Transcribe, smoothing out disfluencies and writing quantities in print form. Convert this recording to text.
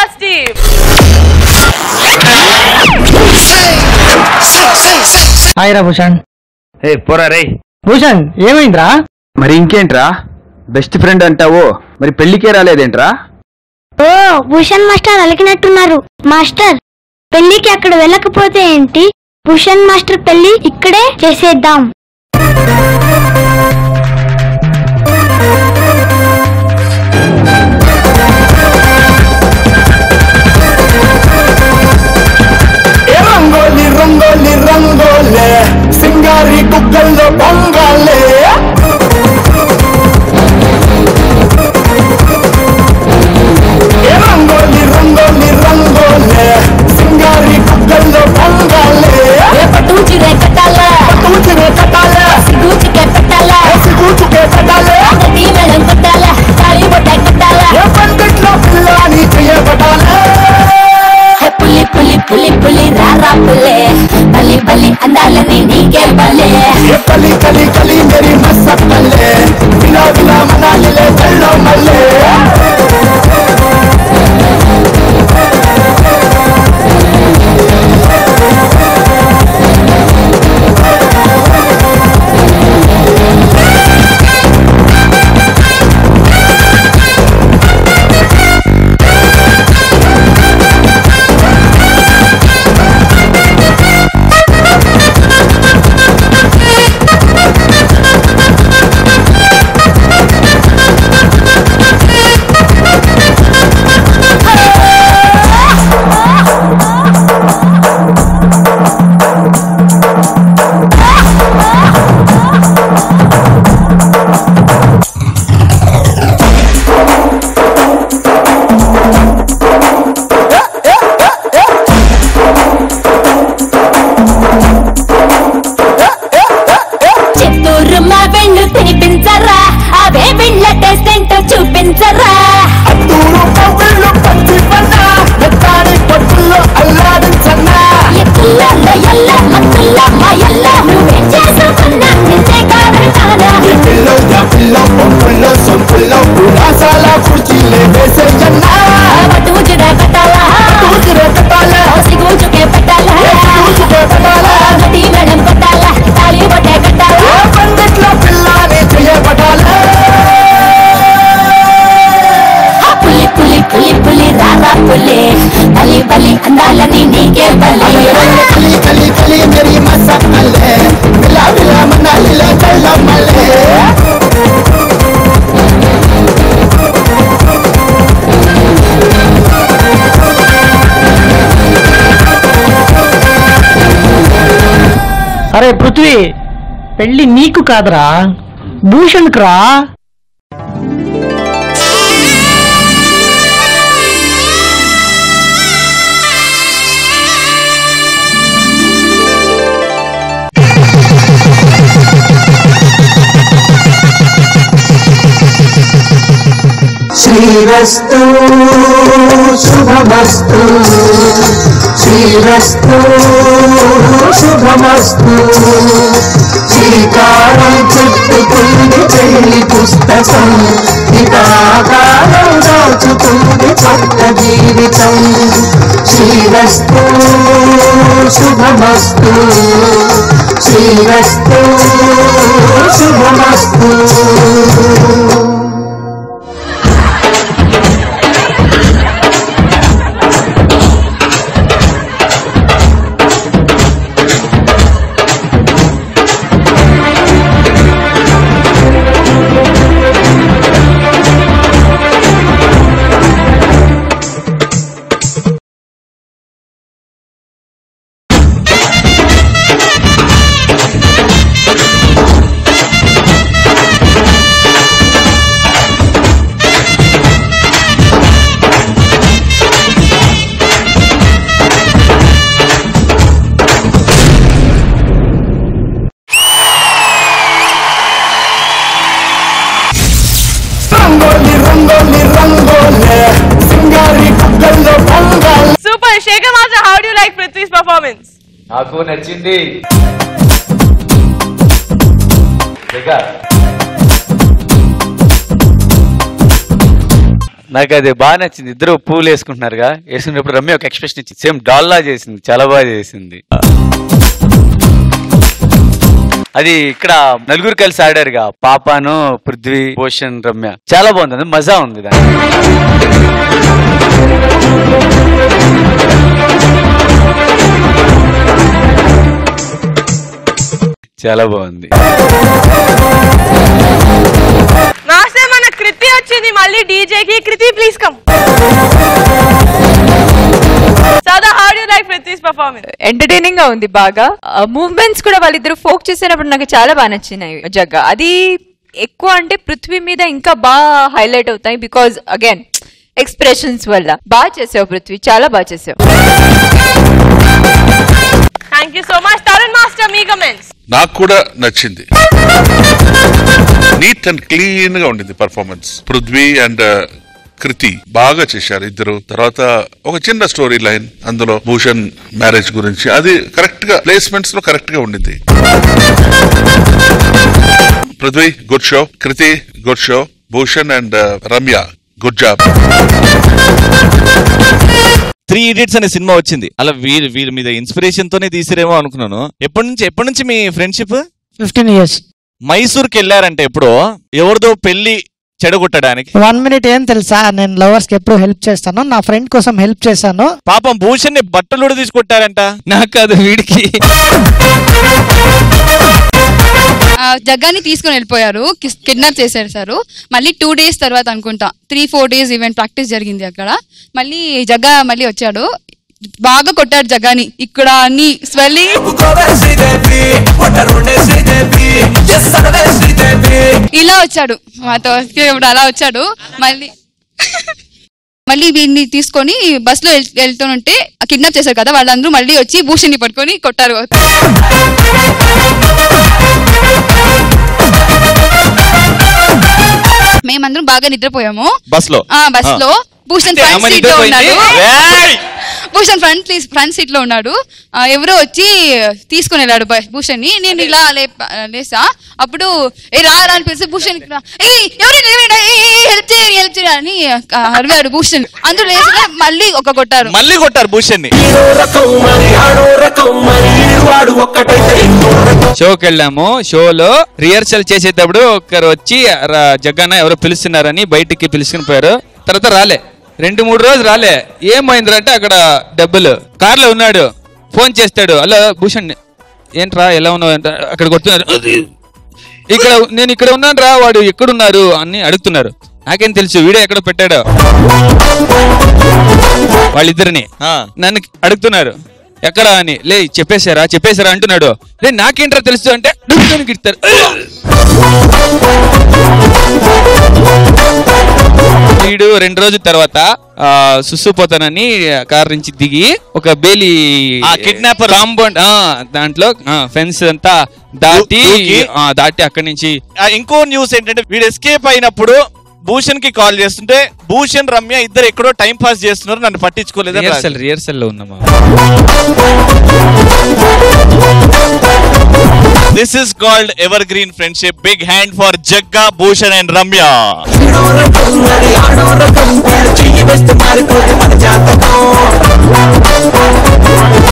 Stars team. Hi రా భూషణ్. ఏ పోరా రే. భూషణ్ ఏమైందిరా? మరి ఇంకేంట్రా, బెస్ట్ ఫ్రెండ్ అంటావో మరి పెళ్లికే రాలేదేంట్రా? ఓ భూషణ్ మాస్టర్ అలికినట్టున్నారు. మాస్టర్ పెళ్లికి అక్కడ వెళ్ళకపోతే ఏంటి, భూషణ్ మాస్టర్ పెళ్లి ఇక్కడే చేసేద్దాం. రంగోలి రంగోలి రంగోలే సింగారి గుగ్గల్లో పొంగాలే. రంగోలి రంగోలి రంగోలే సింగారి గుగ్గల్లో పొంగాలే. పట్టుచిరే కట్టాలే, పట్టుచిరే కట్టాలే, సిగూచుకే పెట్టాలే, సిగూచుకే పెట్టాలే, గట్టి మేళం కొట్టాలే, తాళి బొట్టే కట్టాలే, పందిట్లో పిల్లాని చేయబడాలే. పులి పులి పులి పులి రారా పులే, బలి బలి అందాలని నీకే బలే. కలి కలి కలి మేరీ మసక్కలే, విలా విలా మనాలిలే కల్లో మల్లే. చూపించరా అత్తూరు కవ్విళ్ళు పచ్చి పన్న మెత్తాడి పట్టుల్లో అల్లాడించన్నా. ఎత్తుల్లో ఎల్ల మత్తుల్ల మాయల్ల నువ్వేం చేసుకున్నా నిన్నే కాదంటానా. ఈ పిల్లో యా పిల్లో పొంపుల్లో సొంపుల్లో పురాసాల కుర్చీలే వేసేయన్నా. పట్టుచిరే కట్టాలా, పట్టుచిరే కట్టాలా, సిగూచుకే పెట్టాలా, సిగూచుకే పెట్టాలా, గట్టి మేళం కొట్టాలా, తాళి బొట్టే కట్టాలా, పందిట్లో పిల్లాని చేయబడాలే. పులి పులి పులి పులి రారా పులే, బలి బలి అందాలని నీకే బలే. కలి కలి కలి మేరీ మసక్కలే, విలా విలా మనాలిలే కల్లో మల్లే. అరే పృథ్వీ, పెళ్లి నీకు కాదురా భూషణ్కు రా. శ్రీరస్తు శుభమస్తు, శ్రీరస్తు శుభమస్తు. శ్రీకారం చుట్టుకుంది పెళ్లి పుస్తకం, హితాకారం దాచుకుంది కొత్త జీవితం. శ్రీరస్తు శుభమస్తు, శ్రీరస్తు శుభమస్తు. Super, Shekhar Master, how do you like Prithvi's performance? నాకు నచ్చింది. నాకు అది బాగా నచ్చింది. ఇద్దరు పూలు వేసుకుంటున్నారుగా, వేసుకున్నప్పుడు రమ్య ఒక ఎక్స్ప్రెషన్ ఇచ్చింది, సేమ్ డాల్లా చేసింది, చాలా బాగా చేసింది. అది ఇక్కడ నలుగురు కలిసి ఆడారుగా, పాపాను, పృథ్వీ, భూషణ్, రమ్య, చాలా బాగుంది, మజా ఉంది దాని. చాలా బాగుంది. మాస్టర్ మన కృతి వచ్చింది మళ్ళీ డీజేకి. Kriti please come. Sada, how do you like Prithvi's performance? Entertaining గా ఉంది బాగా. మూవ్మెంట్స్ కూడా వాళ్ళిద్దరు ఫోక్ చేసేటప్పుడు నాకు చాలా బాగా నచ్చినాయి జగ్గా. అది ఎక్కువ అంటే పృథ్వీ మీద ఇంకా బాగా హైలైట్ అవుతాయి, బికాజ్ అగైన్ ఎక్స్ప్రెషన్స్ వల్ల. బాగా చేసావు పృథ్వీ, చాలా బాగా చేసావు. Thank you so much. Tarun Master, me comments. నాకు కూడా నచ్చింది. నీట్ అండ్ క్లీన్ గా ఉండింది పర్ఫార్మెన్స్. పృథ్వీ అండ్ కృతి బాగా చేశారు ఇద్దరు. తర్వాత ఒక చిన్న స్టోరీ లైన్ అందులో భూషణ్ మ్యారేజ్ గురించి, అది కరెక్ట్ గా ప్లేస్మెంట్స్ లో కరెక్ట్ గా ఉండింది. Prithvi good show, Kriti good show, Bhushan and Ramya good job. 3 Idiots అనే సినిమా వచ్చింది, అలా వీరి మీద ఇన్స్పిరేషన్ తోనే తీసిరేమో అనుకున్నాను. ఎప్పటి నుంచి మీ ఫ్రెండ్షిప్? 15 years. మైసూర్కి వెళ్ళారంటే ఎప్పుడో ఎవరిదో పెళ్లి చెడగొట్టడానికి. 1 minute ఏం తెలుసా, నేను లవర్స్ కి ఎప్పుడు హెల్ప్ చేస్తాను, నా ఫ్రెండ్ కోసం హెల్ప్ చేశాను. పాపం భూషణ్ ని బట్టలు కూడా తీసుకొట్టారంట. నాకు కాదు, వీడికి. జగ్గాని తీసుకుని వెళ్ళిపోయారు, కిడ్నాప్ చేసేసారు. మళ్ళీ 2 days తర్వాత అనుకుంటా 3-4 days ఈవెంట్ ప్రాక్టీస్ జరిగింది అక్కడ. మళ్ళీ జగ్గా మళ్ళీ వచ్చాడు, బాగా కొట్టాడు జగ్గాని. ఇక్కడ అన్ని స్వెల్లింగ్, ఇలా వచ్చాడు మాతో, అలా వచ్చాడు. మళ్ళీ వీడిని తీసుకొని బస్ లో వెళ్తుంటే కిడ్నాప్ చేశారు కదా, వాళ్ళందరూ మళ్ళీ వచ్చి భూషణ్ ని పట్టుకొని కొట్టారు. మేమందరం బాగా నిద్రపోయాము బస్ లో. భూషణ్ ఫ్రంట్ సీట్ లో ఉన్నాడు. భూషణ్ ఫ్రంట్ సీట్ లో ఉన్నాడు. ఎవరో వచ్చి తీసుకుని వెళ్ళాడు భూషణ్ ని. నేను ఇలా లేసా, అప్పుడు రా అని పిలిచి భూషణ్ హెల్ప్ చేయాలి అని అరివాడు భూషణ్. అందరూ లేచి మళ్ళీ కొట్టారు భూషణ్ ని. షోకి వెళ్ళాము. షోలో రిహర్సల్ చేసేటప్పుడు ఒకరు వచ్చి జగ్గన్న ఎవరో పిలుస్తున్నారని బయటికి పిలుచుకుని పోయారు. తర్వాత రాలే, 2-3 రోజులు రాలే. ఏమైందంటే అక్కడ డబ్బులు కార్లో ఉన్నాడు, ఫోన్ చేస్తాడు, అలా భూషణ్ ఏంట్రా ఎలా ఉన్నావు అంటే అక్కడ కొడుతున్నారు. నేను ఇక్కడ ఉన్నాను రా, వాడు ఎక్కడున్నారు అని అడుగుతున్నారు. నాకేం తెలుసు, వీడియో ఎక్కడ పెట్టాడో. వాళ్ళిద్దరిని నన్ను అడుగుతున్నారు ఎక్కడ అని. చెప్పేశారా అంటున్నాడు. నాకేంట్రా తెలుసు అంటే గిడతారు. వీడు 2 రోజుల తర్వాత సుసుపోతానని కార్ నుంచి దిగి ఒక బేలీ కిడ్నాపర్ కాంపౌండ్ దాంట్లో ఫెన్స్ అంతా దాటి అక్కడి నుంచి. ఇంకో న్యూస్ ఏంటంటే వీడు ఎస్కేప్ అయినప్పుడు భూషణ్ కి కాల్ చేస్తుంటే భూషణ్ రమ్య ఇద్దరు ఎక్కడో టైం పాస్ చేస్తున్నారు, నన్ను పట్టించుకోలేదు. రిహర్సల్ లో ఉన్నామా. This is called evergreen friendship. Big hand for Jagga, Bhushan and Ramya.